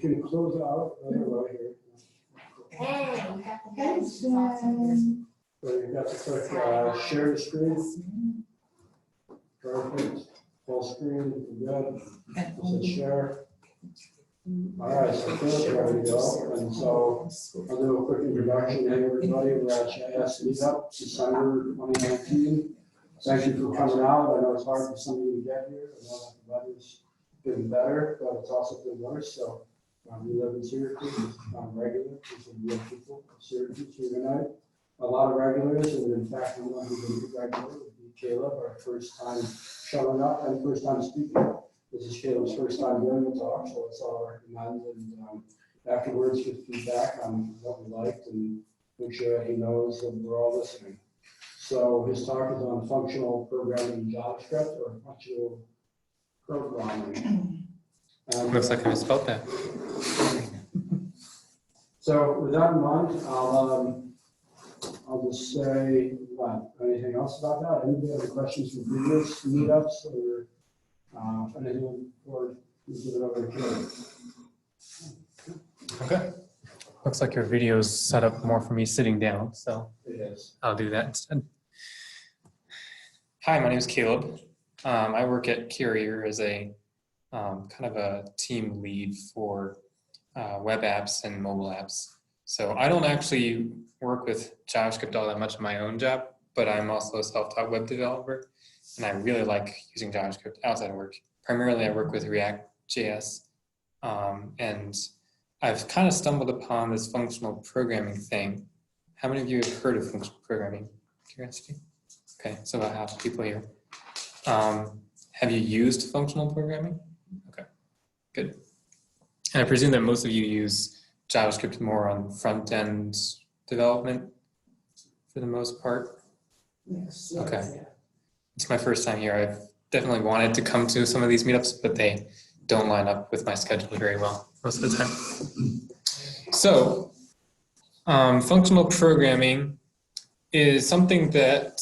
can close out right here. Hey, we got the Okay, next then, So you got to click share the screen. Perfect. Full screen, good. It says share. All right, so good, there we go. And so I'll do a quick introduction. Hey, everybody, we're at JS Meetup, December 2019. Thank you for coming out. I know it's hard for some of you to get here. I know that the weather's getting better, but it's also been worse. So we live in Syracuse, regular. We have people in Syracuse here tonight. A lot of regulars, and in fact, the one who's a regular would be Caleb, our first time showing up and first time speaking. This is Caleb's first time doing the talk, so let's all recommend and afterwards give feedback on what we liked and make sure that he knows that we're all listening. So his talk is on functional programming in JavaScript or functional programming. Looks like I misspelled that. So with that in mind, I'll just say, anything else about that? Anybody have any questions from previous meetups or anything, or give it over to Caleb? Okay. Looks like your video is set up more for me sitting down, so It is. I'll do that instead. Hi, my name is Caleb. I work at Carrier as a kind of a team lead for web apps and mobile apps. So I don't actually work with JavaScript all that much in my own job, but I'm also a self-taught web developer, and I really like using JavaScript outside of work. Primarily, I work with React.js, and I've kind of stumbled upon this functional programming thing. How many of you have heard of functional programming? Curiosity? Okay, so about half the people here. Have you used functional programming? Okay, good. And I presume that most of you use JavaScript more on front-end development for the most part? yes. Okay. It's my first time here. I've definitely wanted to come to some of these meetups, but they don't line up with my schedule very well most of the time. So, functional programming is something that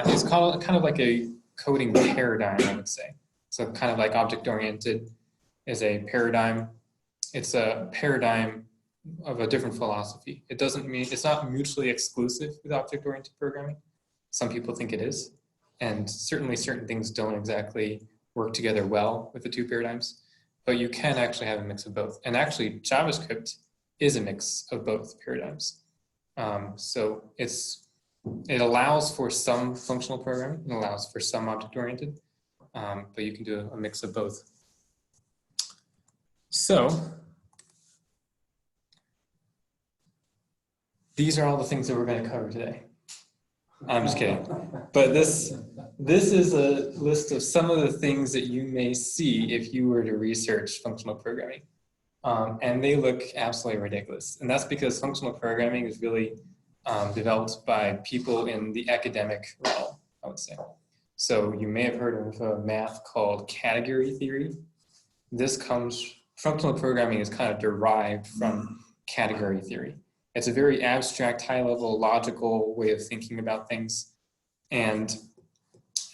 is called kind of like a coding paradigm, I would say. So kind of like object-oriented is a paradigm. It's a paradigm of a different philosophy. It doesn't mean, it's not mutually exclusive with object-oriented programming. Some people think it is. And certainly certain things don't exactly work together well with the two paradigms, but you can actually have a mix of both. And actually JavaScript is a mix of both paradigms. So it allows for some functional programming, it allows for some object-oriented, but you can do a mix of both. So these are all the things that we're going to cover today. I'm just kidding. But this is a list of some of the things that you may see if you were to research functional programming. And they look absolutely ridiculous. And that's because functional programming is really developed by people in the academic realm, I would say. So you may have heard of a math called category theory. Functional programming is kind of derived from category theory. It's a very abstract, high-level, logical way of thinking about things. And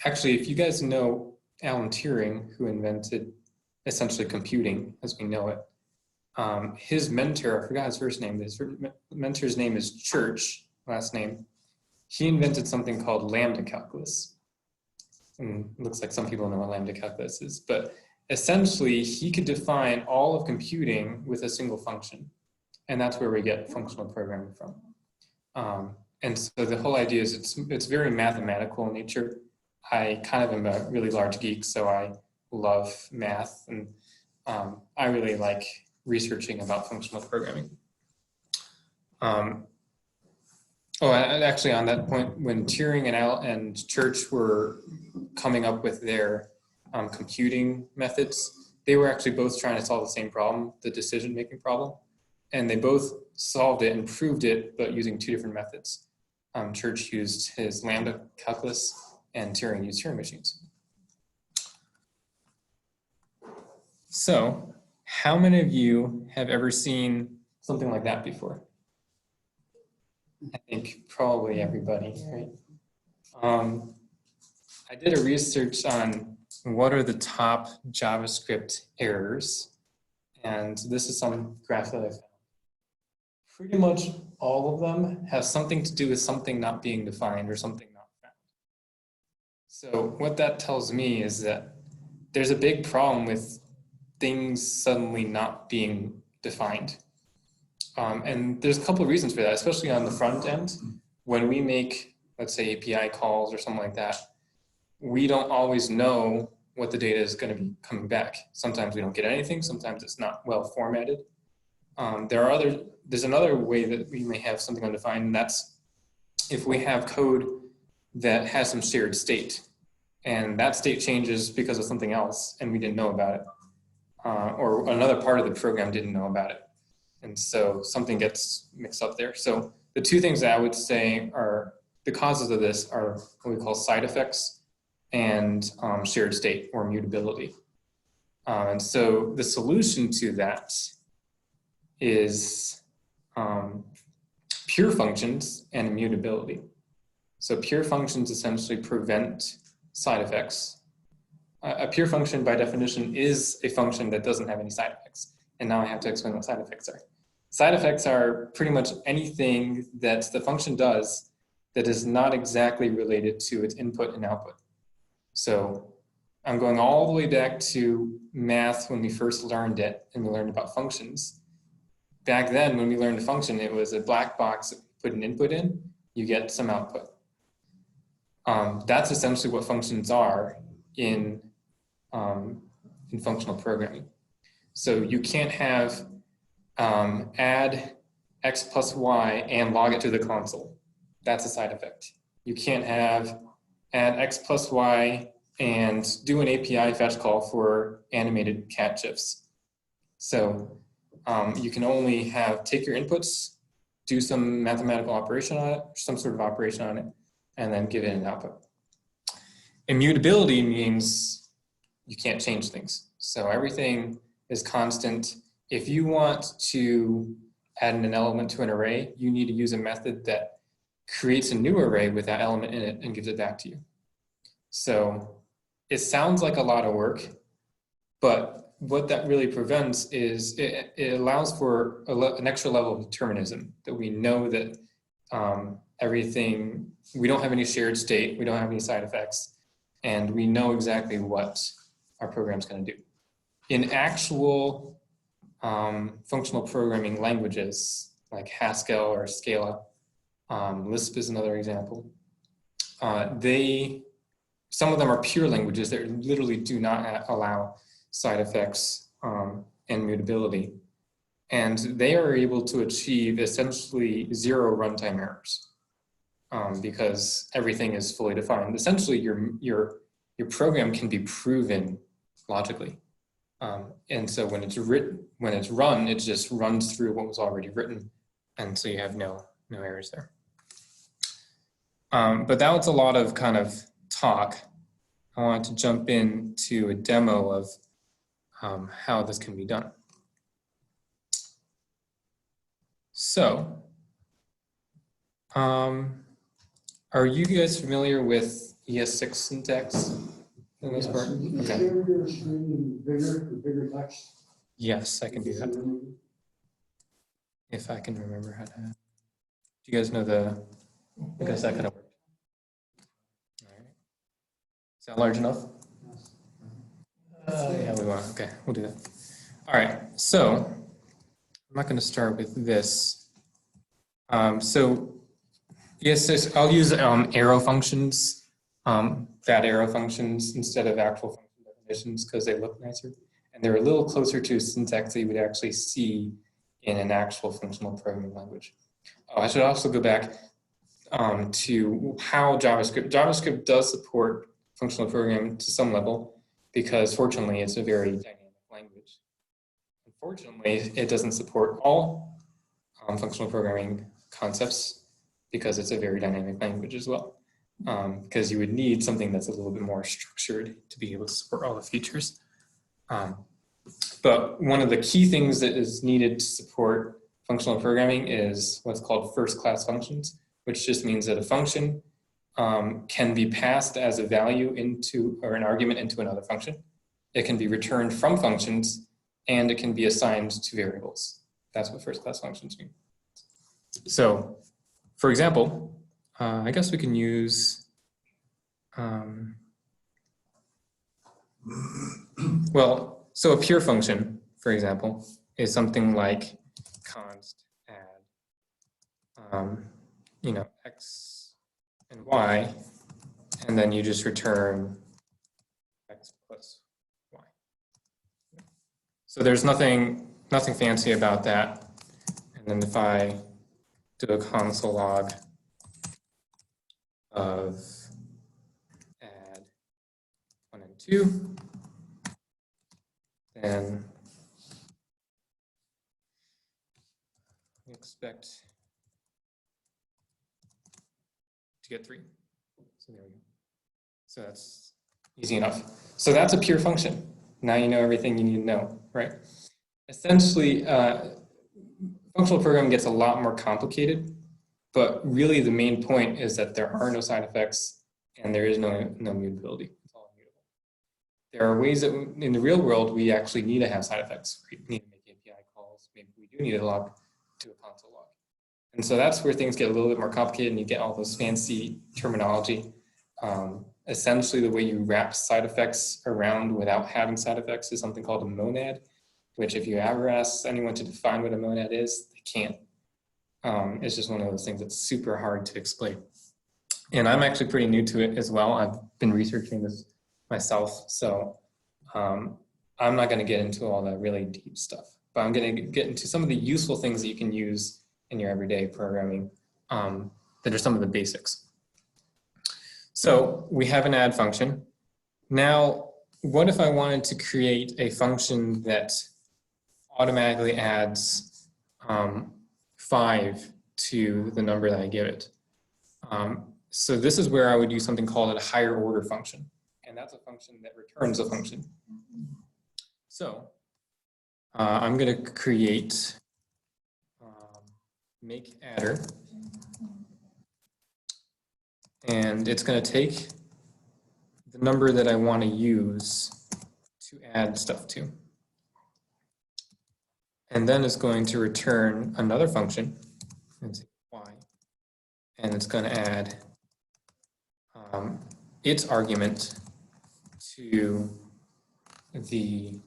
actually, if you guys know Alan Turing, who invented essentially computing as we know it, his mentor, I forgot his first name, his mentor's name is Church, last name. He invented something called lambda calculus. And it looks like some people know what lambda calculus is, but essentially he could define all of computing with a single function. And that's where we get functional programming from. And so the whole idea is it's very mathematical in nature. I kind of am a really large geek, so I love math, and I really like researching about functional programming. Actually on that point, when Turing and Church were coming up with their computing methods, they were actually both trying to solve the same problem, the decision-making problem. And they both solved it and proved it, but using two different methods. Church used his lambda calculus, and Turing used Turing machines. So, how many of you have ever seen something like that before? I think probably everybody, right? I did a research on what are the top JavaScript errors. And this is some graph that I found. Pretty much all of them have something to do with something not being defined or something not found. So what that tells me is that there's a big problem with things suddenly not being defined. And there's a couple of reasons for that, especially on the front end. When we make, let's say, API calls or something like that, we don't always know what the data is going to be coming back. Sometimes we don't get anything. Sometimes it's not well formatted. There's another way that we may have something undefined, and that's if we have code that has some shared state, and that state changes because of something else, and we didn't know about it, or another part of the program didn't know about it. And so something gets mixed up there. So the two things that I would say are the causes of this are what we call side effects and shared state or mutability. And so the solution to that is pure functions and immutability. So pure functions essentially prevent side effects. A pure function by definition is a function that doesn't have any side effects. And now I have to explain what side effects are. Side effects are pretty much anything that the function does that is not exactly related to its input and output. So I'm going all the way back to math when we first learned it, and we learned about functions. Back then, when we learned a function, it was a black box that you put an input in, you get some output. That's essentially what functions are in functional programming. So you can't have add x plus y and log it to the console. That's a side effect. You can't have add x plus y and do an API fetch call for animated cat GIFs. So you can only take your inputs, do some mathematical operation on it, some sort of operation on it, and then give it an output. Immutability means you can't change things. So everything is constant. If you want to add an element to an array, you need to use a method that creates a new array with that element in it and gives it back to you. So it sounds like a lot of work, but what that really prevents is it allows for an extra level of determinism, that we know that everything, we don't have any shared state, we don't have any side effects, and we know exactly what our program's going to do. In actual functional programming languages like Haskell or Scala, Lisp is another example, some of them are pure languages that literally do not allow side effects and mutability. And they are able to achieve essentially zero runtime errors because everything is fully defined. Essentially, your program can be proven logically. And so when it's run, it just runs through what was already written. And so you have no errors there. But that was a lot of kind of talk. I wanted to jump into a demo of how this can be done. So, are you guys familiar with ES6 syntax? For the most part? Can Okay. you share your screen bigger text? Yes, I can do that. If I can remember how to. Do you guys know I guess that kind of works. All right. Is that large enough? Yeah, we want. Okay, we'll do that. All right. So I'm not going to start with this. So yes, I'll use arrow functions, fat arrow functions instead of actual function definitions because they look nicer and they're a little closer to syntax that you would actually see in an actual functional programming language. I should also go back to how JavaScript does support functional programming to some level because fortunately it's a very dynamic language. Unfortunately, it doesn't support all functional programming concepts because it's a very dynamic language as well. Because you would need something that's a little bit more structured to be able to support all the features. But one of the key things that is needed to support functional programming is what's called first-class functions, which just means that a function can be passed as a value into, or an argument into another function. It can be returned from functions, and it can be assigned to variables. That's what first class functions mean. So, for example, I guess we can use, well, so a pure function, for example, is something like const add, you know, x and y, and then you just return x plus y. So there's nothing fancy about that. And then if I do a console log of add 1 and 2, then we expect to get 3. So there we go. So that's easy enough. So that's a pure function. Now you know everything you need to know, right? Essentially, functional programming gets a lot more complicated, but really the main point is that there are no side effects and there is no mutability. It's all immutable. There are ways that in the real world we actually need to have side effects. We need to make API calls. Maybe we do need to log to a console log. And so that's where things get a little bit more complicated and you get all those fancy terminology. Essentially, the way you wrap side effects around without having side effects is something called a monad, which if you ever ask anyone to define what a monad is, they can't. It's just one of those things that's super hard to explain. And I'm actually pretty new to it as well. I've been researching this myself, so I'm not going to get into all the really deep stuff, but I'm going to get into some of the useful things that you can use in your everyday programming that are some of the basics. So we have an add function. Now, what if I wanted to create a function that automatically adds 5 to the number that I give it? So this is where I would use something called a higher order function. And that's a function that returns a function. So I'm going to create make adder. And it's going to take the number that I want to use to add stuff to. And then it's going to return another function, and say y, and it's going to add its argument to the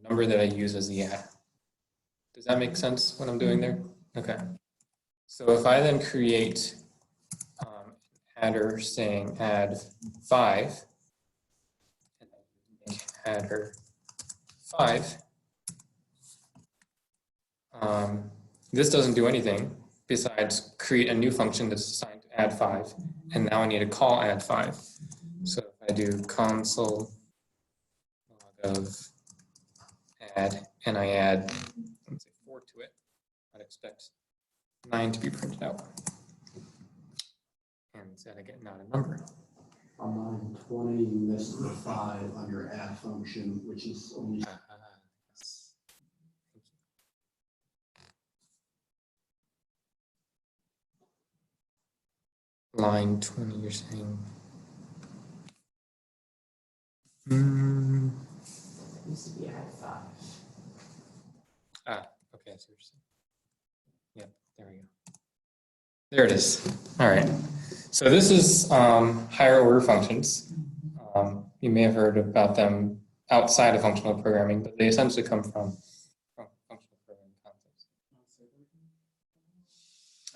number that I use as the add. Does that make sense what I'm doing there? Okay. So if I then create adder saying add 5, and make adder 5, this doesn't do anything besides create a new function that's assigned to add 5, and now I need to call add 5. So if I do console log of add, and I add, let's say 4 to it, I'd expect 9 to be printed out. And instead I get not a number. On line 20, you missed the 5 under add function, which is only. Line 20, you're saying. Needs to be add 5. Okay, I see what you're saying. Yep, there we go. There it is. All right. So this is higher order functions. You may have heard about them outside of functional programming, but they essentially come from functional programming concepts.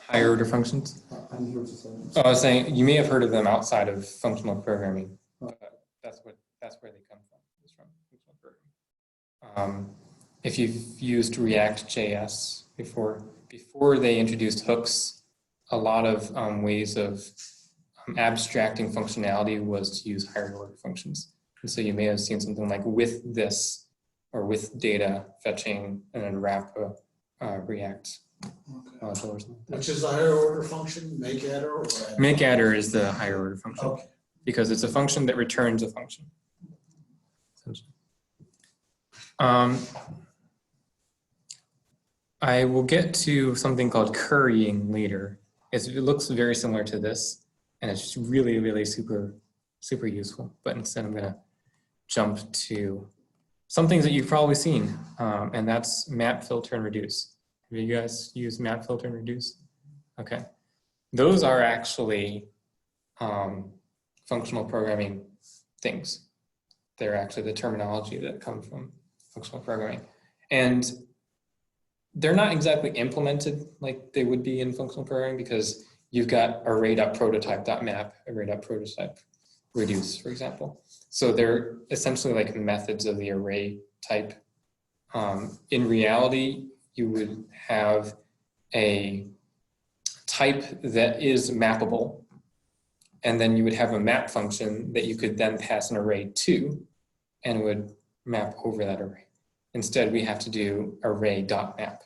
Higher order functions? I'm here to say. Oh, I was saying you may have heard of them outside of functional programming. But that's where they come from. It's from functional programming. If you've used React.js before they introduced hooks, a lot of ways of abstracting functionality was to use higher order functions. And so you may have seen something like with this or with data fetching and then wrap a React module or something. Which is the higher order function, make adder or add? Make adder is the higher order function. Okay. Because it's a function that returns a function. I will get to something called currying later. It looks very similar to this, and it's really, really super useful. But instead, I'm going to jump to some things that you've probably seen, and that's map, filter, and reduce. Have you guys used map, filter, and reduce? Okay. Those are actually functional programming things. They're actually the terminology that come from functional programming. And they're not exactly implemented like they would be in functional programming because you've got array.prototype.map, array.prototype reduce, for example. So they're essentially like methods of the array type. In reality, you would have a type that is mappable, and then you would have a map function that you could then pass an array to, and it would map over that array. Instead, we have to do array.map.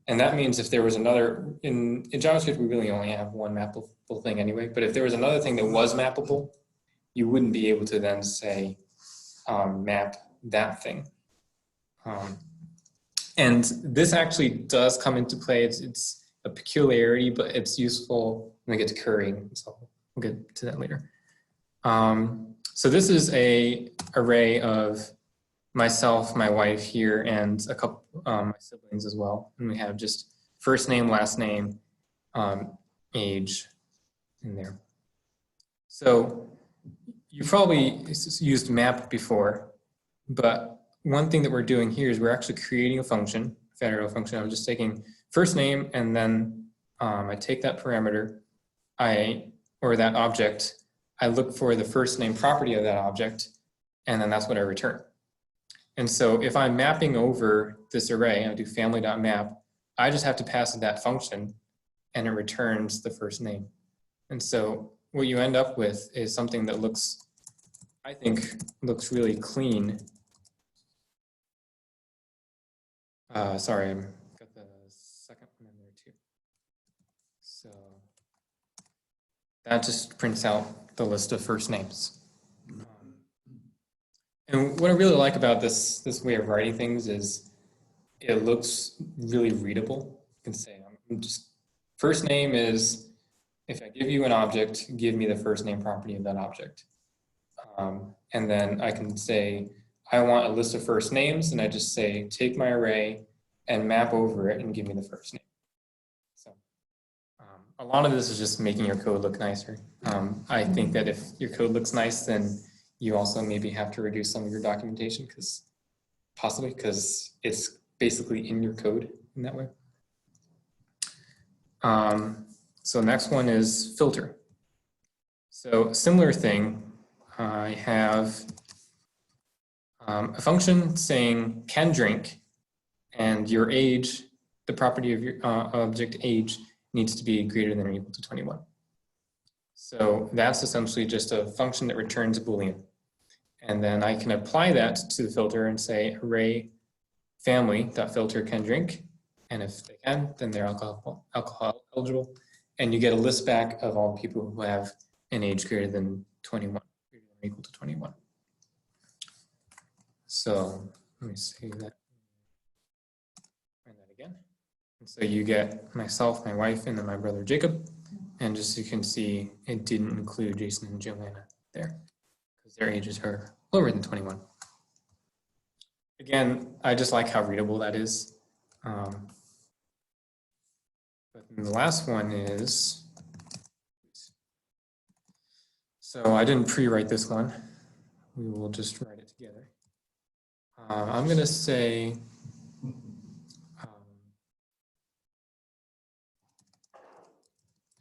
And that means if there was another, in JavaScript, we really only have one mappable thing anyway, but if there was another thing that was mappable, you wouldn't be able to then say map that thing. And this actually does come into play. It's a peculiarity, but it's useful when we get to currying. So we'll get to that later. So this is a array of myself, my wife here, and a couple my siblings as well. And we have just first name, last name, age in there. So you probably used map before, but one thing that we're doing here is we're actually creating a function, a factorial function. I'm just taking first name, and then I take that parameter, or that object, I look for the first name property of that object, and then that's what I return. And so if I'm mapping over this array, I do family.map, I just have to pass it that function, and it returns the first name. And so what you end up with is something that looks, I think, looks really clean. Sorry, I've got the second one in there too. So that just prints out the list of first names. And what I really like about this way of writing things is it looks really readable. You can say, I'm just, first name is, if I give you an object, give me the first name property of that object. And then I can say, I want a list of first names, and I just say, take my array and map over it and give me the first name. So a lot of this is just making your code look nicer. I think that if your code looks nice, then you also maybe have to reduce some of your documentation because it's basically in your code in that way. So next one is filter. So similar thing, I have a function saying can drink, and your age, the property of your object age needs to be greater than or equal to 21. So that's essentially just a function that returns a Boolean. And then I can apply that to the filter and say array family.filter can drink. And if they can, then they're alcohol eligible. And you get a list back of all the people who have an age greater than 21, greater than or equal to 21. So let me save that. Run that again. And so you get myself, my wife, and then my brother Jacob. And just so you can see, it didn't include Jason and Joanna there because their ages are lower than 21. Again, I just like how readable that is. But the last one is, so I didn't pre-write this one. We will just write it together. I'm going to say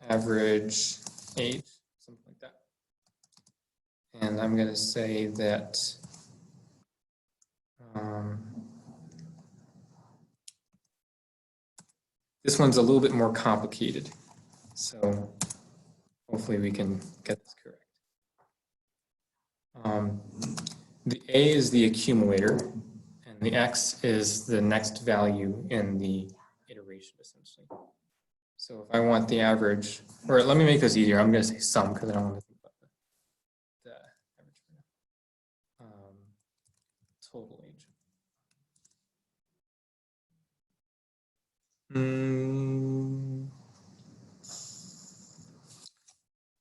average age, something like that. And I'm going to say that this one's a little bit more complicated. So hopefully we can get this correct. The A is the accumulator, and the X is the next value in the iteration, essentially. So if I want the average, or let me make this easier, I'm going to say sum because I don't want to think about the average. Total age.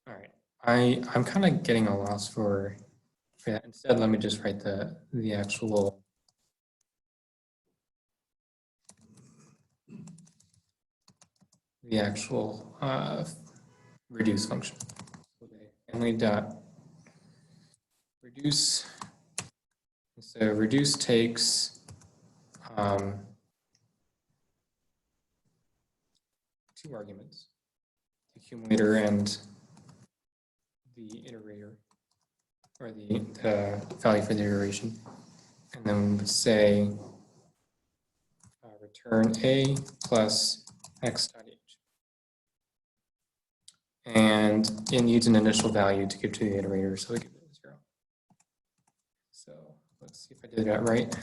All right, I'm kind of getting a loss for that. Instead, let me just write the actual the actual reduce function. Family dot reduce. So reduce takes two arguments, the accumulator and the iterator, or the value for the iteration. And then we would say return a plus x dot h. And it needs an initial value to give to the iterator, so we give it 0. So let's see if I did that right.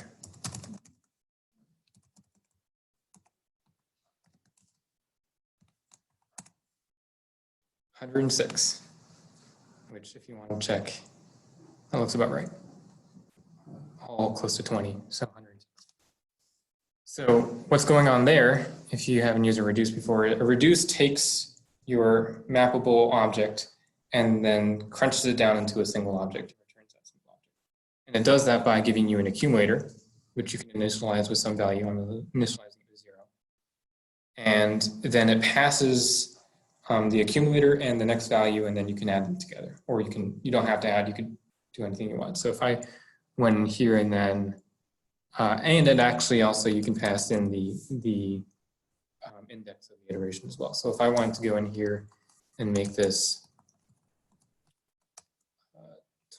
$106, which if you want to check, that looks about right. All close to 20, so 106. So what's going on there, if you haven't used a reduce before, a reduce takes your mappable object and then crunches it down into a single object and returns that single object. And it does that by giving you an accumulator, which you can initialize with some value. I'm initializing it to 0. And then it passes the accumulator and the next value, and then you can add them together. Or you don't have to add, you could do anything you want. So if I went in here and then, and then actually also you can pass in the index of the iteration as well. So if I wanted to go in here and make this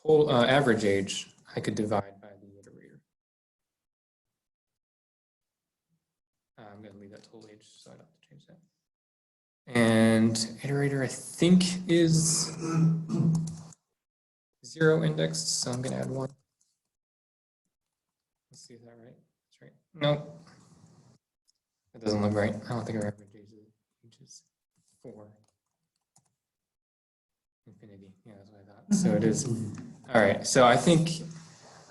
total average age, I could divide by the iterator. I'm going to leave that total age so I don't have to change that. And iterator, I think, is 0 indexed, so I'm going to add 1. Let's see if that's right. That's right. Nope. That doesn't look right. I don't think our average age is 4. Infinity. Yeah, that's what I thought. So it is. All right. So I think,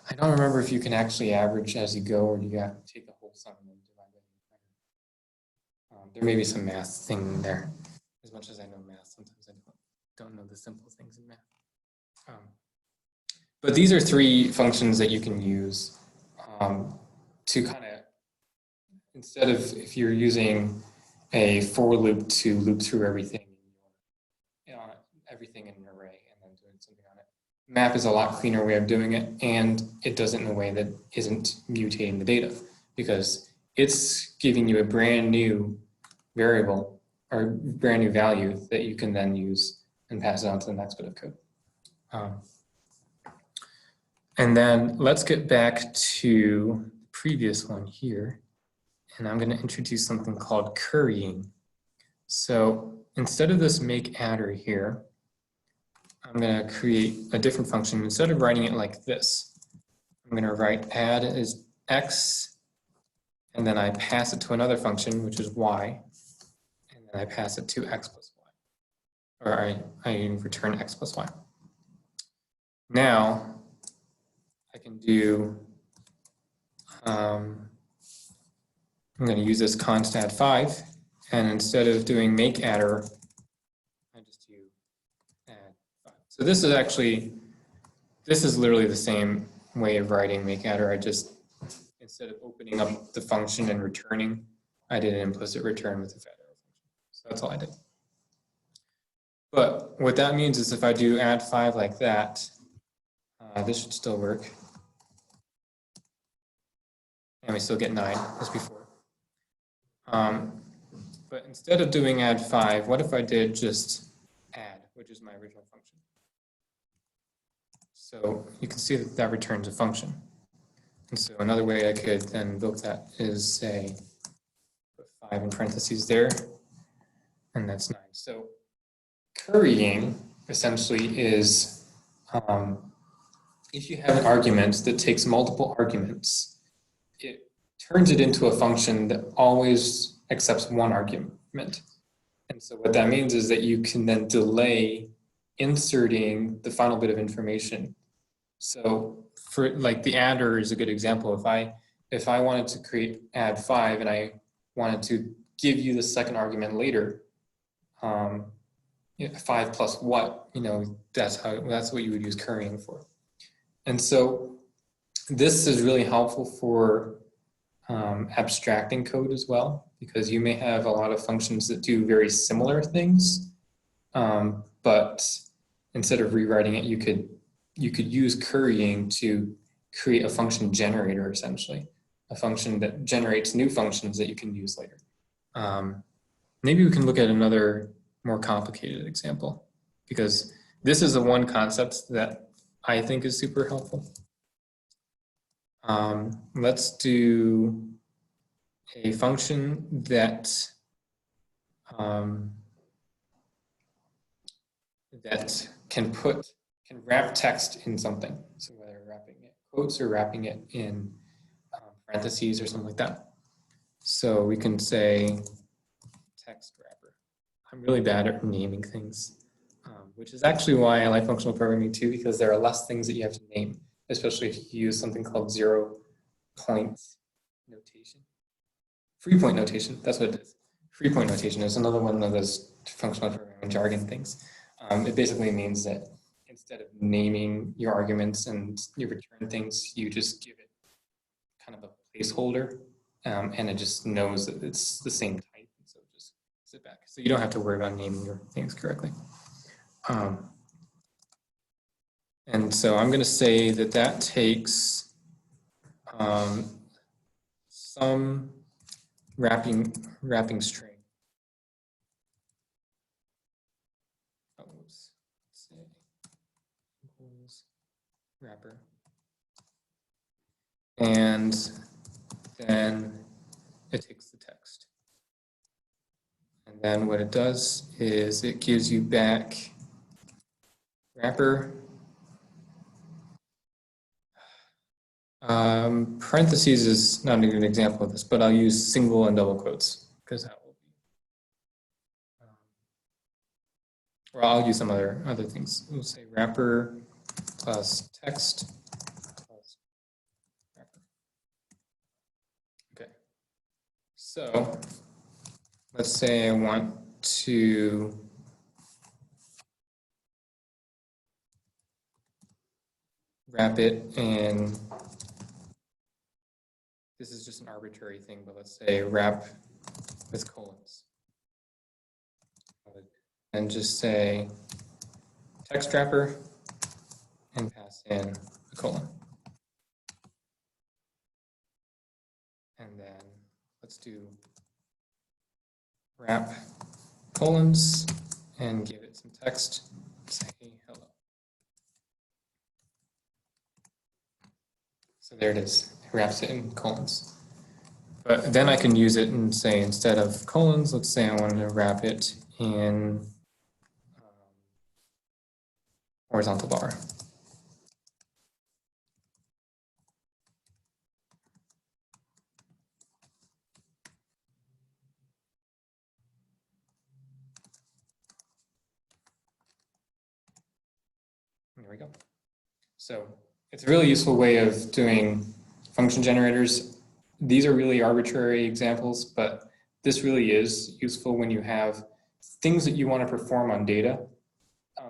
I don't remember if you can actually average as you go, or do you have to take the whole sum and then divide by the. There may be some math thing there. As much as I know math, sometimes I don't know the simple things in math. But these are 3 functions that you can use to kind of, instead of if you're using a for loop to loop through everything, everything in an array and then doing something on it. Map is a lot cleaner way of doing it, and it does it in a way that isn't mutating the data, because it's giving you a brand new variable or brand new value that you can then use and pass it on to the next bit of code. And then let's get back to the previous one here. And I'm going to introduce something called currying. So instead of this make adder here, I'm going to create a different function. Instead of writing it like this, I'm going to write add is x, and then I pass it to another function, which is y, and then I pass it to x plus y, or I return x plus y. Now I can do, I'm going to use this const add 5, and instead of doing make adder, I just do add 5. So this is actually, this is literally the same way of writing make adder. I just, instead of opening up the function and returning, I did an implicit return with the fat arrow function. So that's all I did. But what that means is if I do add 5 like that, this should still work. And we still get 9 as before. But instead of doing add 5, what if I did just add, which is my original function? So you can see that that returns a function. And so another way I could then build that is say, put 5 in parentheses there, and that's 9. So currying essentially is if you have an argument that takes multiple arguments, it turns it into a function that always accepts one argument. And so what that means is that you can then delay inserting the final bit of information. So for like the adder is a good example. If I wanted to create add 5 and I wanted to give you the second argument later, 5 plus what, that's what you would use currying for. And so this is really helpful for abstracting code as well, because you may have a lot of functions that do very similar things, but instead of rewriting it, you could use currying to create a function generator, essentially, a function that generates new functions that you can use later. Maybe we can look at another more complicated example, because this is the one concept that I think is super helpful. Let's do a function that that can wrap text in something. So whether wrapping it quotes or wrapping it in parentheses or something like that. So we can say text wrapper. I'm really bad at naming things, which is actually why I like functional programming too, because there are less things that you have to name, especially if you use something called 0-point notation. 3-point notation, that's what it is. 3-point notation is another one of those functional programming jargon things. It basically means that instead of naming your arguments and you return things, you just give it kind of a placeholder, and it just knows that it's the same type, and so just sit back. So you don't have to worry about naming your things correctly. And so I'm going to say that that takes some wrapping string. Let's say equals wrapper, and then it takes the text. And then what it does is it gives you back wrapper. Parentheses is not a good example of this, but I'll use single and double quotes because that will be. Or I'll use some other things. We'll say wrapper plus text plus wrapper. Okay. So let's say I want to wrap it in. This is just an arbitrary thing, but let's say wrap with colons. And just say text wrapper and pass in a colon. And then let's do wrap colons and give it some text. Say hello. So there it is. It wraps it in colons. But then I can use it and say instead of colons, let's say I wanted to wrap it in horizontal bar. There we go. So it's a really useful way of doing function generators. These are really arbitrary examples, but this really is useful when you have things that you want to perform on data,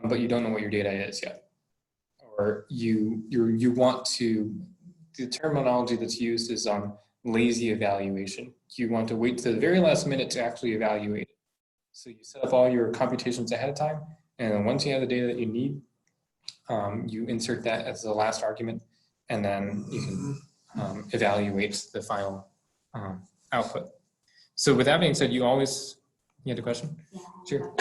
but you don't know what your data is yet. Or you want to, the terminology that's used is lazy evaluation. You want to wait to the very last minute to actually evaluate it. So you set up all your computations ahead of time, and then once you have the data that you need, you insert that as the last argument, and then you can evaluate the final output. So with that being said, you had a question? Yeah. Sure.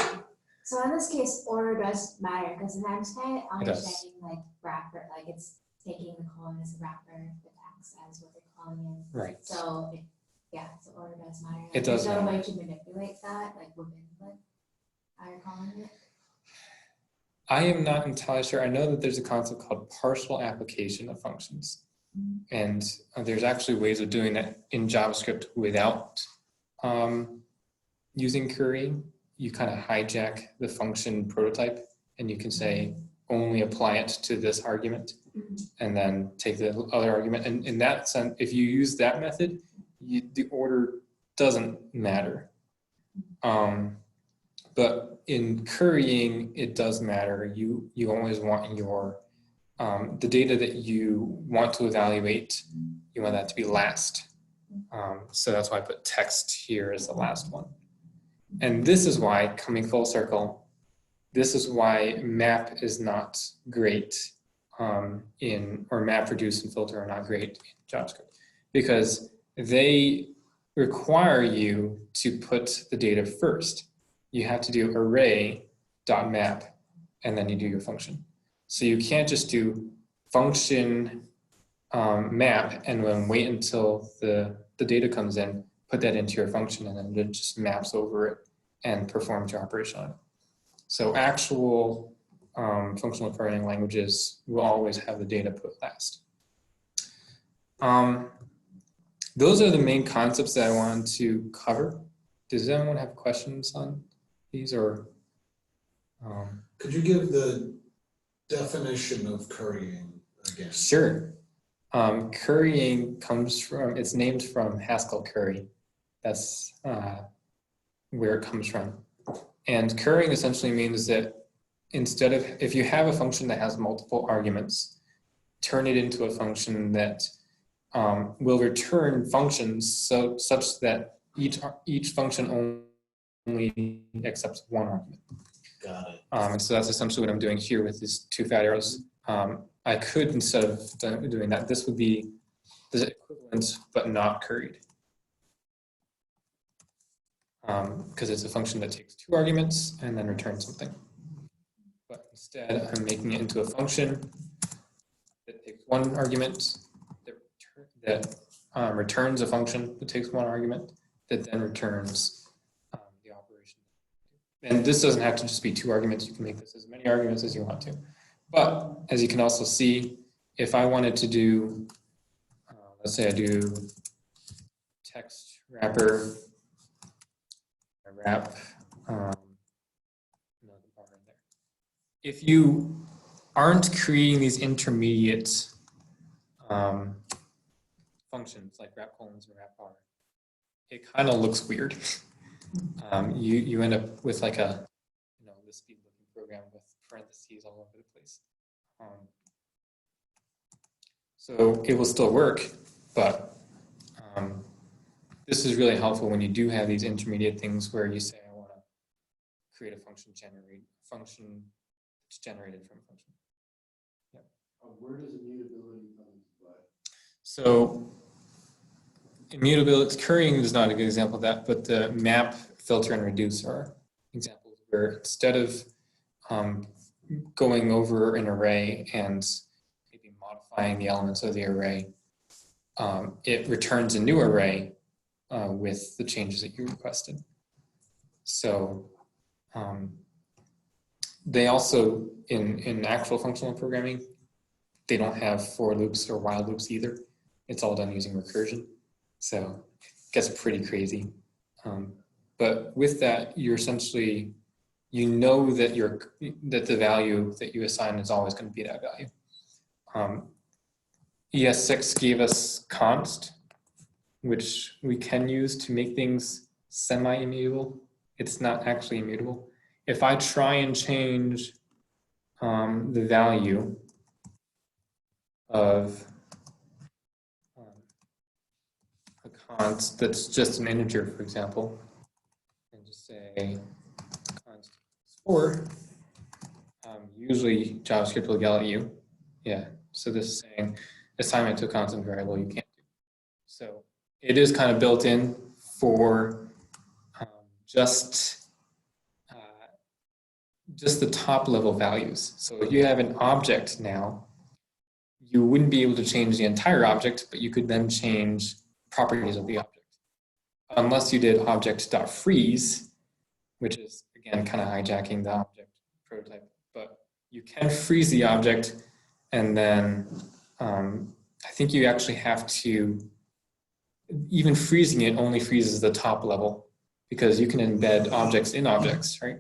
So in this case, order does matter because sometimes kind of understanding like wrapper, like it's taking the colon as a wrapper, the text as what they're calling it. Right. So so order does matter. It does There's no matter. way to manipulate that, like within what you're calling it. I am not entirely sure. I know that there's a concept called partial application of functions. And there's actually ways of doing that in JavaScript without using currying. You kind of hijack the function prototype, and you can say only apply it to this argument, and then take the other argument. And in that sense, if you use that method, the order doesn't matter. But in currying, it does matter. You always want your the data that you want to evaluate, you want that to be last. So that's why I put text here as the last one. And this is why, coming full circle, this is why map is not great or map, reduce, and filter are not great in JavaScript, because they require you to put the data first. You have to do array.map, and then you do your function. So you can't just do function map and then wait until the data comes in, put that into your function, and then it just maps over it and performs your operation on it. So actual functional programming languages will always have the data put last. Those are the main concepts that I wanted to cover. Does anyone have questions on these, or? Could you give the definition of currying again? Sure. Currying comes from, it's named from Haskell curry. That's where it comes from. And currying essentially means that instead of, if you have a function that has multiple arguments, turn it into a function that will return functions such that each function only accepts one argument. Got it. And so that's essentially what I'm doing here with these two fat arrows. I could, instead of doing that, this would be the equivalent, but not curried. Because it's a function that takes two arguments and then returns something. But instead, I'm making it into a function that takes one argument, that returns a function that takes one argument, that then returns the operation. And this doesn't have to just be two arguments. You can make this as many arguments as you want to. But as you can also see, if I wanted to do, let's say I do text wrapper, wrap, if you aren't creating these intermediate functions like wrap colons and wrap bar, it kind of looks weird. You end up with like a Lispy looking program with parentheses all over the place. So it will still work, but this is really helpful when you do have these intermediate things where you say, I want to create a function that's generated from a function. Yeah. Where does immutability come into play? So immutability, currying is not a good example of that, but the map, filter, and reduce are examples where instead of going over an array and maybe modifying the elements of the array, it returns a new array with the changes that you requested. So they also, in actual functional programming, they don't have for loops or while loops either. It's all done using recursion. So it gets pretty crazy. But with that, you're essentially, you know that the value that you assign is always going to be that value. ES6 gave us const, which we can use to make things semi-immutable. It's not actually immutable. If I try and change the value of a const that's just an integer, for example, and just say const 4, usually JavaScript will yell at you. Yeah, so this is saying assignment to a constant variable you can't do. So it is kind of built in for just the top level values. So if you have an object now, you wouldn't be able to change the entire object, but you could then change properties of the object. Unless you did object.freeze, which is, again, kind of hijacking the object prototype. But you can freeze the object, and then I think you actually have to, even freezing it only freezes the top level, because you can embed objects in objects, right?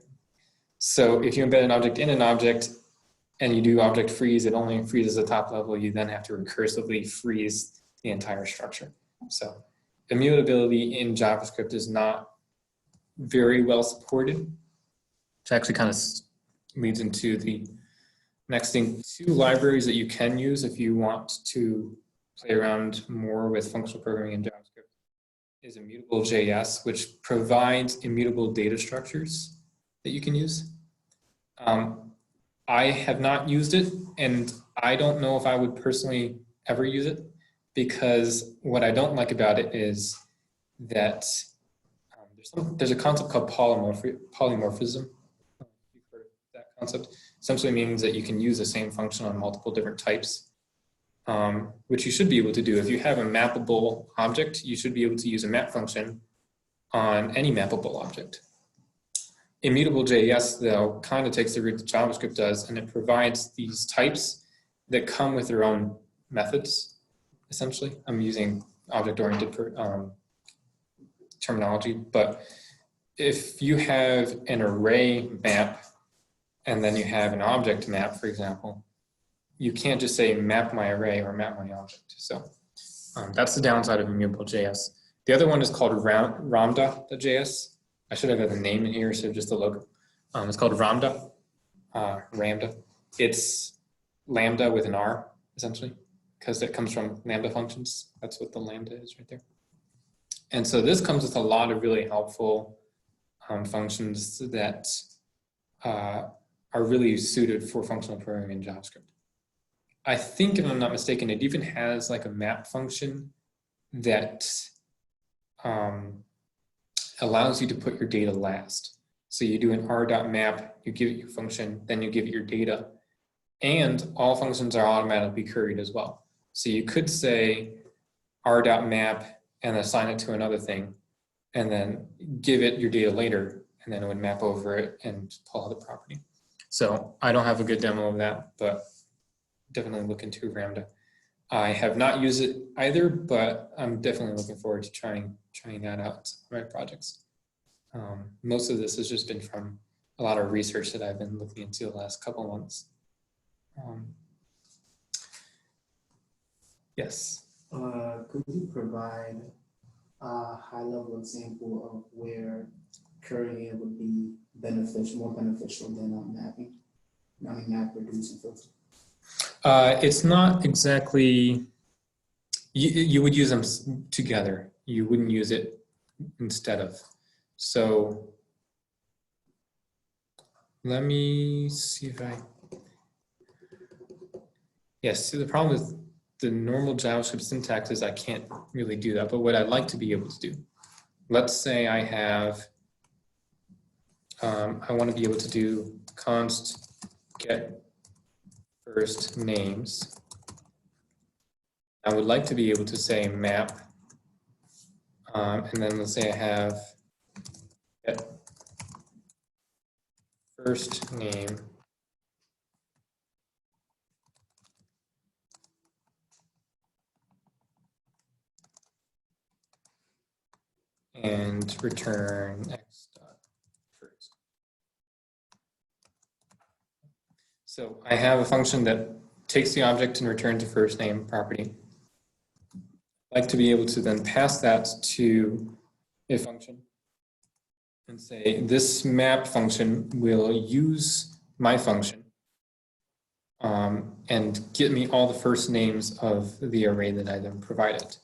So if you embed an object in an object and you do object freeze, it only freezes the top level. You then have to recursively freeze the entire structure. So immutability in JavaScript is not very well supported, which actually kind of leads into the next thing. Two libraries that you can use if you want to play around more with functional programming in JavaScript is immutable JS, which provides immutable data structures that you can use. I have not used it, and I don't know if I would personally ever use it, because what I don't like about it is that there's a concept called polymorphism. You've heard of that concept. Essentially means that you can use the same function on multiple different types, which you should be able to do. If you have a mappable object, you should be able to use a map function on any mappable object. Immutable JS, though, kind of takes the route that JavaScript does, and it provides these types that come with their own methods, essentially. I'm using object-oriented terminology, but if you have an array map and then you have an object map, for example, you can't just say map my array or map my object. So that's the downside of immutable JS. The other one is called Ramda.js. I should have had the name in here instead of just the logo. It's called Ramda. Ramda. It's lambda with an R, essentially, because it comes from lambda functions. That's what the lambda is right there. And so this comes with a lot of really helpful functions that are really suited for functional programming in JavaScript. I think, if I'm not mistaken, it even has like a map function that allows you to put your data last. So you do an r.map, you give it your function, then you give it your data, and all functions are automatically curried as well. So you could say r.map and assign it to another thing, and then give it your data later, and then it would map over it and pull out the property. So I don't have a good demo of that, but definitely look into Ramda. I have not used it either, but I'm definitely looking forward to trying that out in some of my projects. Most of this has just been from a lot of research that I've been looking into the last couple of months. Yes. Could you provide a high-level example of where currying would be beneficial, more beneficial than mapping, running map reducing filter? It's not exactly, you would use them together. You wouldn't use it instead of. So let me see if yes, so the problem with the normal JavaScript syntax is I can't really do that, but what I'd like to be able to do, let's say I have, I want to be able to do const get first names. I would like to be able to say map, and then let's say I have get first name and return x.first. So I have a function that takes the object and returns a first name property. I'd like to be able to then pass that to a function and say this map function will use my function and get me all the first names of the array that I then provided.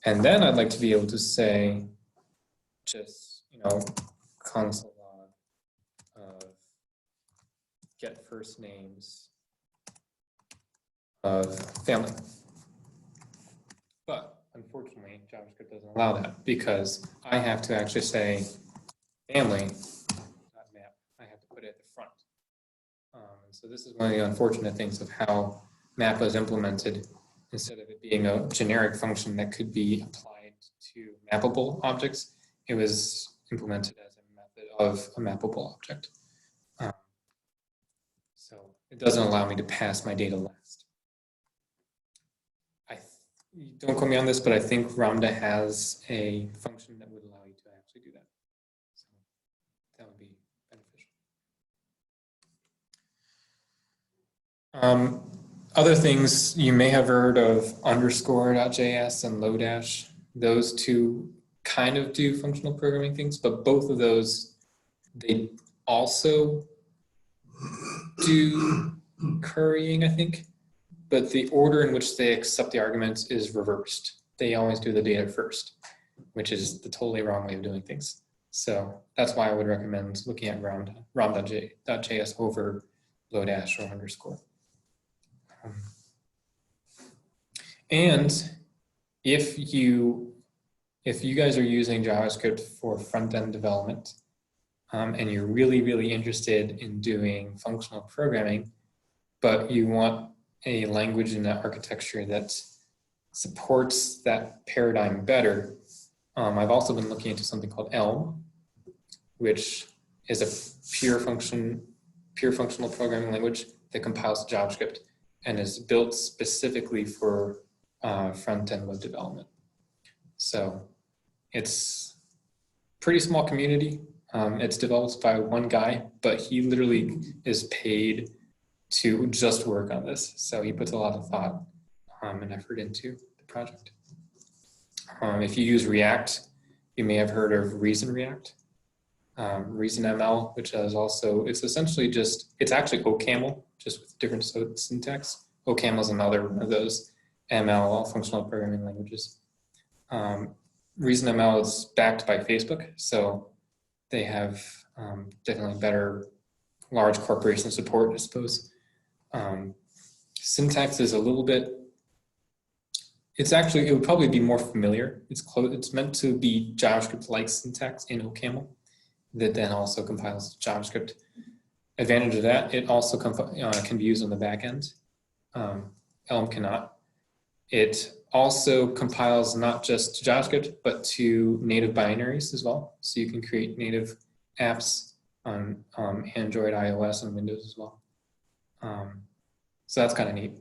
And then I'd like to be able to say just, console log of get first names of family. But unfortunately, JavaScript doesn't allow that because I have to actually say family.map. I have to put it at the front. And so this is one of the unfortunate things of how map was implemented. Instead of it being a generic function that could be applied to mappable objects, it was implemented as a method of a mappable object. So it doesn't allow me to pass my data last. Don't quote me on this, but I think Ramda has a function that would allow you to actually do that. So that would be beneficial. Other things, you may have heard of underscore.js and Lodash. Those two kind of do functional programming things, but both of those, they also do currying, I think. But the order in which they accept the arguments is reversed. They always do the data first, which is the totally wrong way of doing things. So that's why I would recommend looking at rom.js over Lodash or underscore. And if you guys are using JavaScript for front-end development, and you're really, really interested in doing functional programming, but you want a language and an architecture that supports that paradigm better, I've also been looking into something called Elm, which is a pure functional programming language that compiles to JavaScript and is built specifically for front-end web development. So it's a pretty small community. It's developed by one guy, but he literally is paid to just work on this. So he puts a lot of thought and effort into the project. If you use React, you may have heard of Reason React, Reason ML, which is also, it's essentially just, it's actually OCaml, just with different syntax. OCaml is another one of those ML, functional programming languages. Reason ML is backed by Facebook, so they have definitely better large corporation support, I suppose. Syntax is a little bit, it would probably be more familiar. It's meant to be JavaScript-like syntax in OCaml that then also compiles to JavaScript. Advantage of that, it also can be used on the back end. Elm cannot. It also compiles not just to JavaScript, but to native binaries as well. So you can create native apps on Android, iOS, and Windows as well. So that's kind of neat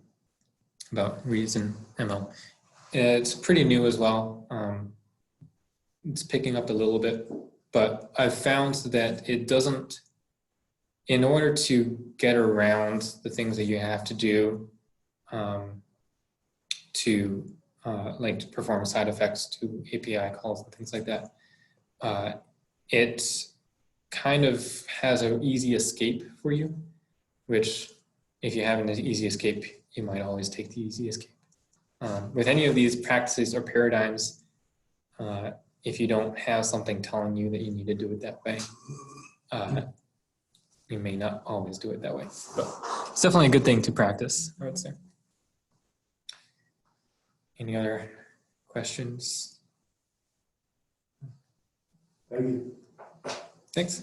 about Reason ML. It's pretty new as well. It's picking up a little bit, but I've found that it doesn't, in order to get around the things that you have to do like to perform side effects to API calls and things like that, it kind of has an easy escape for you, which if you have an easy escape, you might always take the easy escape. With any of these practices or paradigms, if you don't have something telling you that you need to do it that way, you may not always do it that way. But it's definitely a good thing to practice, I would say. Any other questions? Thank you. Thanks.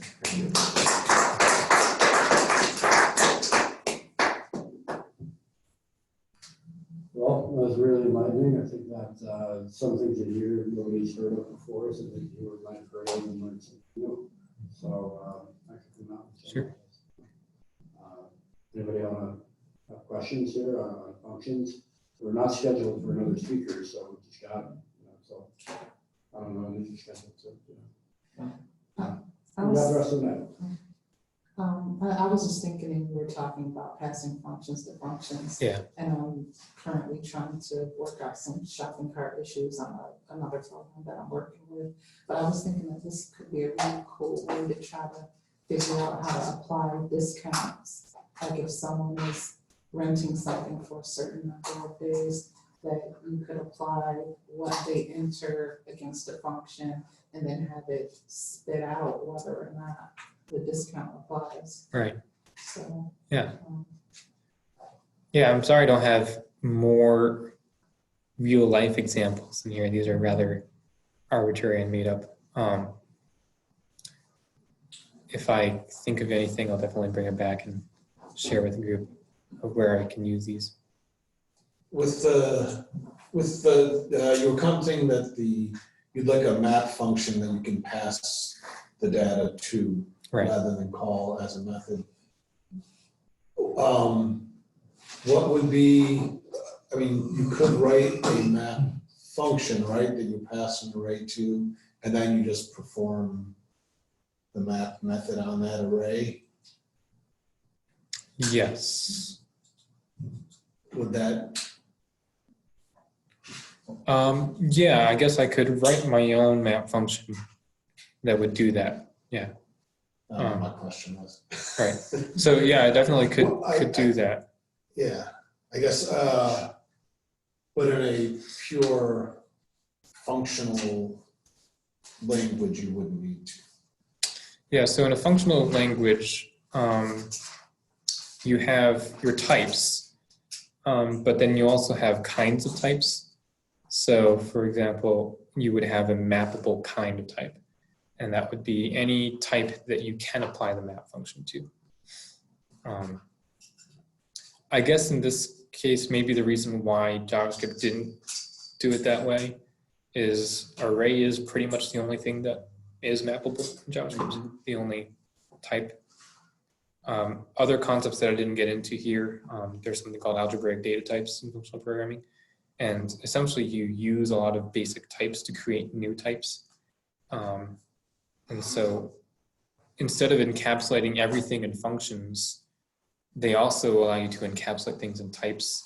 Well, that was really enlightening. I think that some things that nobody's heard of before, so that you might have heard of and learned something new. So I could come out and say, Sure. Anybody have questions here on functions? We're not scheduled for another speaker, so we just got them. So I don't know if you're scheduled to. I We got the rest of the night. I was just thinking, and we were talking about passing functions to functions. Yeah. And I'm currently trying to work out some shopping cart issues on another program that I'm working with. But I was thinking that this could be a really cool way to try to figure out how to apply discounts. Like if someone is renting something for a certain number of days, that you could apply what they enter against a function and then have it spit out whether or not the discount applies. Right. So Yeah. Yeah, I'm sorry I don't have more real life examples in here. These are rather arbitrary and made up. If I think of anything, I'll definitely bring it back and share with the group of where I can use these. With the you were commenting that you'd like a map function that you can pass the data to, Right. rather than call as a method. What would be, I mean, you could write a map function, right, that you pass an array to, and then you just perform the map method on that array. Yes. Would that? Yeah, I guess I could write my own map function that would do that. Yeah. My question was. Right. So yeah, I definitely could do that. Yeah, I guess, but in a pure functional language you wouldn't need to. Yeah, so in a functional language, you have your types, but then you also have kinds of types. So for example, you would have a mappable kind of type, and that would be any type that you can apply the map function to. I guess in this case, maybe the reason why JavaScript didn't do it that way is array is pretty much the only thing that is mappable in JavaScript, the only type. Other concepts that I didn't get into here, there's something called algebraic data types in functional programming. And essentially you use a lot of basic types to create new types. And so instead of encapsulating everything in functions, they also allow you to encapsulate things in types.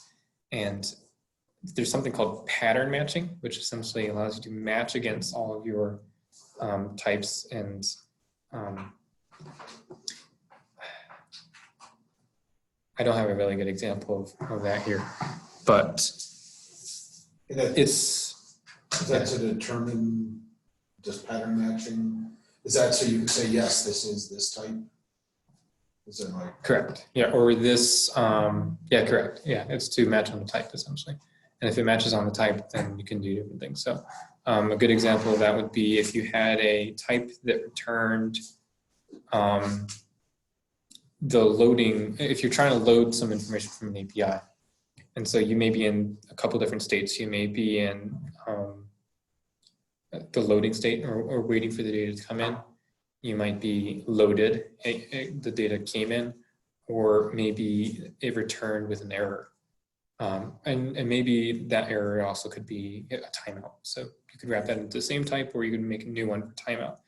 And there's something called pattern matching, which essentially allows you to match against all of your types. And I don't have a really good example of that here, but Is that to determine just pattern matching? Is that so you can say, yes, this is this type? Is it like? Correct. Yeah, or this, yeah, correct. Yeah, it's to match on the type essentially. And if it matches on the type, then you can do different things. So a good example of that would be if you had a type that returned the loading, if you're trying to load some information from an API. And so you may be in a couple different states. You may be in the loading state or waiting for the data to come in. You might be loaded, the data came in, or maybe it returned with an error. And maybe that error also could be a timeout. So you could wrap that into the same type, or you could make a new one for timeout.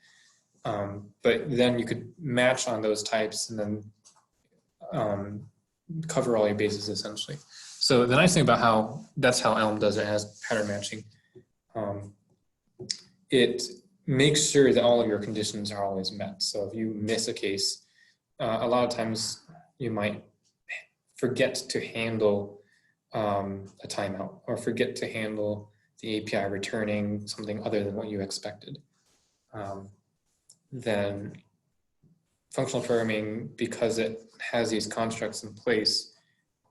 But then you could match on those types and then cover all your bases essentially. So the nice thing about that's how Elm does it, has pattern matching. It makes sure that all of your conditions are always met. So if you miss a case, a lot of times you might forget to handle a timeout or forget to handle the API returning something other than what you expected. Then functional programming, because it has these constructs in place,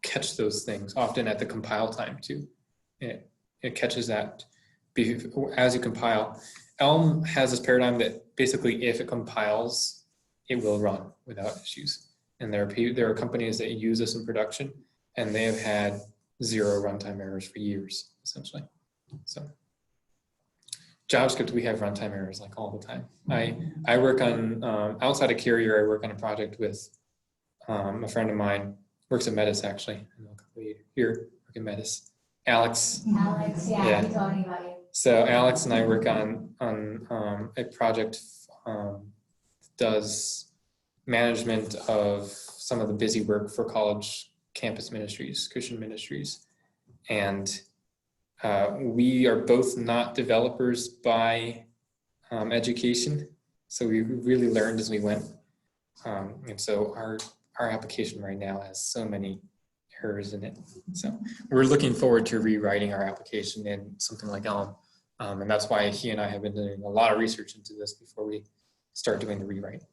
catch those things often at the compile time too. It catches that as you compile. Elm has this paradigm that basically if it compiles, it will run without issues. And there are companies that use this in production, and they have had 0 runtime errors for years, essentially. So JavaScript, we have runtime errors like all the time. I work on, outside of Carrier, I work on a project with a friend of mine, works at Metis actually. I know a couple of you here work at Metis. Alex. Alex, yeah, he told me about you. So Alex and I work on a project does management of some of the busy work for college campus ministries, Christian ministries. And we are both not developers by education. So we really learned as we went. And so our application right now has so many errors in it. So we're looking forward to rewriting our application in something like Elm. And that's why he and I have been doing a lot of research into this before we start doing the rewrite.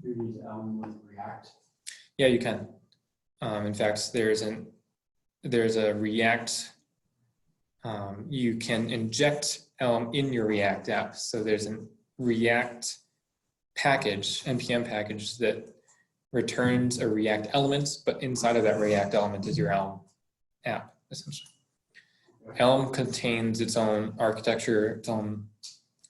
You use Elm with React? Yeah, you can. In fact, there's a React, you can inject Elm in your React app. So there's a React package, NPM package, that returns a React element, but inside of that React element is your Elm app, essentially. Elm contains its own architecture, its own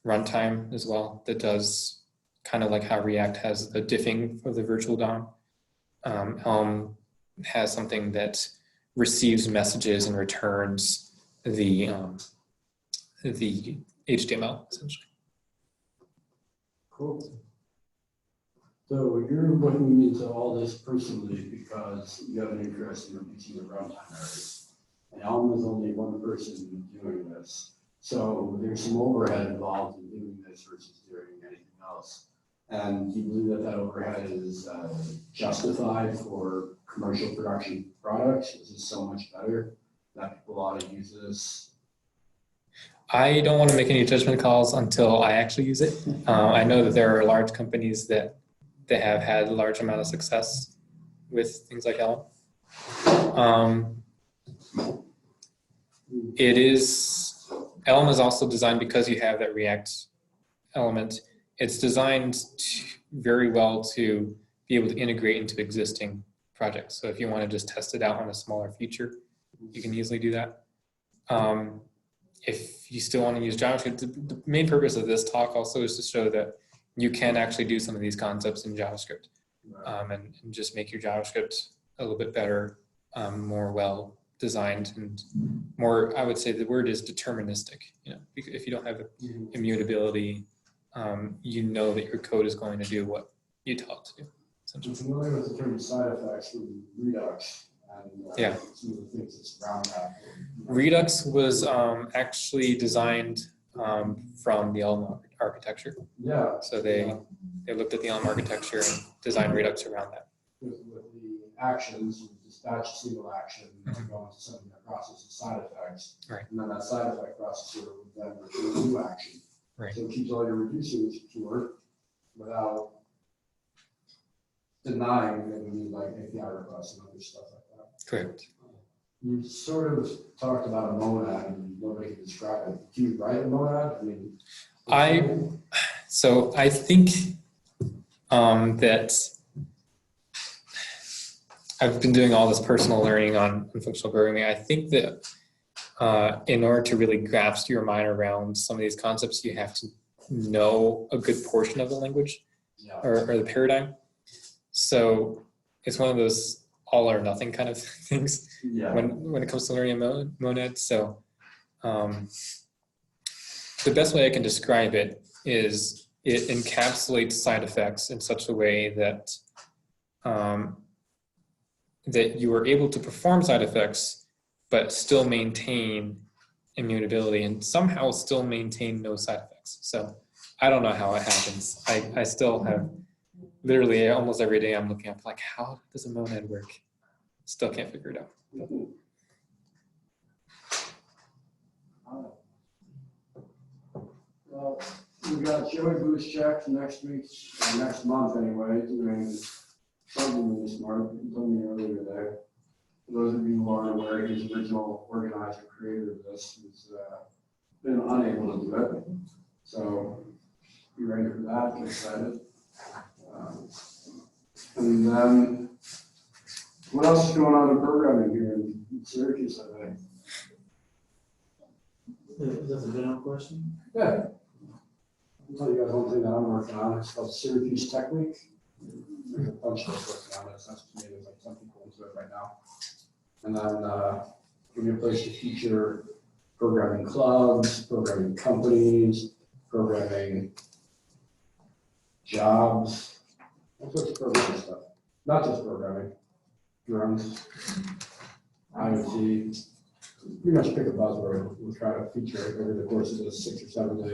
runtime as well, that does kind of like how React has the diffing for the virtual DOM. Elm has something that receives messages and returns the HTML, essentially. Cool. So you're looking into all this personally because you have an interest in reducing the runtime errors. And Elm is only one person doing this. So there's some overhead involved in doing this versus doing anything else. And do you believe that that overhead is justified for commercial production products? Is this so much better that people ought to use this? I don't want to make any judgment calls until I actually use it. I know that there are large companies that have had a large amount of success with things like Elm. Elm is also designed because you have that React element. It's designed very well to be able to integrate into existing projects. So if you want to just test it out on a smaller feature, you can easily do that. If you still want to use JavaScript, the main purpose of this talk also is to show that you can actually do some of these concepts in JavaScript, and just make your JavaScript a little bit better, more well designed, and more, I would say the word is deterministic. You know, if you don't have immutability, you know that your code is going to do what you tell it to do. I'm familiar with the term side effects with Redux and Yeah. some of the things that's around that. Redux was actually designed from the Elm architecture. Yeah. So they looked at the Elm architecture and designed Redux around that. With the actions, you dispatch a single action, and then go into something that processes side effects. Right. And then that side effect processor would then return a new action. Right. So it keeps all your reducers pure without denying that we need like API requests and other stuff like that. Correct. You sort of talked about a monad and nobody can describe it. Do you write a monad? So I think that I've been doing all this personal learning on functional programming. I think that in order to really grasp your mind around some of these concepts, you have to know a good portion of the language or the paradigm. So it's one of those all or nothing kind of things when it comes to learning a monad. So the best way I can describe it is it encapsulates side effects in such a way that that you are able to perform side effects, but still maintain immutability and somehow still maintain no side effects. So I don't know how it happens. I still have literally almost every day I'm looking up like, how does a monad work? Still can't figure it out. Well, we got Joey Boost checked next week, next month anyway, doing something really smart. He told me earlier today. For those of you who aren't aware, he's the original organizer, creator of this. He's been unable to do it. So be ready for that. Get excited. And then, what else is going on in programming here in Syracuse, I think? That's a good question. Yeah. I'll tell you guys one thing that I'm working on. It's called Syracuse Tech Week. There's a bunch of us working on it. It's not just me. There's like 10 people into it right now. And then we're going to place to feature programming clubs, programming companies, programming jobs, all sorts of programming stuff. Not just programming, drones, IoT. Pretty much pick a buzzword. We'll try to feature it over the course of the 6 or 7 days.